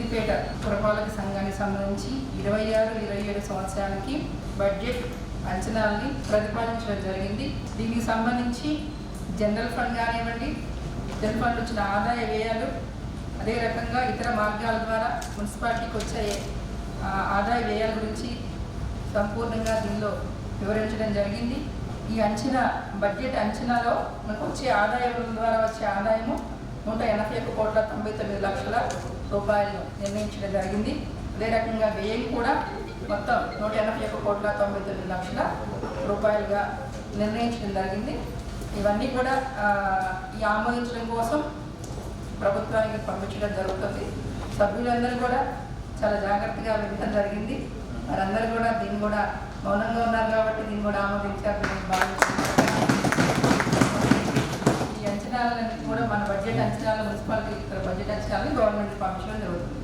సిద్దిపేట పురపాలక సంఘానికి సంబంధించి 26-27 సంవత్సరానికి బడ్జెట్ అంచనాలని ప్రతిపాదించడం జరిగింది. దీనికి సంబంధించి జనరల్ ఫండ్ కానివ్వండి, జనరల్ ఫండ్ వచ్చిన ఆదాయ వ్యయాలు, అదే రకంగా ఇతర మార్గాల ద్వారా మున్సిపాలిటీకి వచ్చే ఆదాయ వ్యయాల గురించి సంపూర్ణంగా దీనిలో వివరించడం జరిగింది. ఈ బడ్జెట్ అంచనాలో మనకు వచ్చే ఆదాయం ద్వారా వచ్చే ఆదాయము 181,99,00,000 రూపాయలను నిర్ణయించడం జరిగింది. అదే రకంగా వ్యయం కూడా మొత్తం 181,99,00,000 రూపాయలుగా నిర్ణయించడం జరిగింది. ఇవన్నీ కూడా ఆమోదించడం కోసం ప్రభుత్వానికి పంపించడం జరుగుతుంది. సభ్యులందరూ కూడా చాలా జాగ్రత్తగా వినడం జరిగింది. వారందరూ కూడా దీన్ని కూడా మౌనంగా ఉన్నారు కాబట్టి దీన్ని కూడా ఆమోదించాలని భావిస్తున్నారు. ఈ అంచనాలన్నీ కూడా మన బడ్జెట్ అంచనాలు, మున్సిపాలిటీ బడ్జెట్ అంచనాలను గవర్నమెంట్ పంపించడం జరుగుతుంది.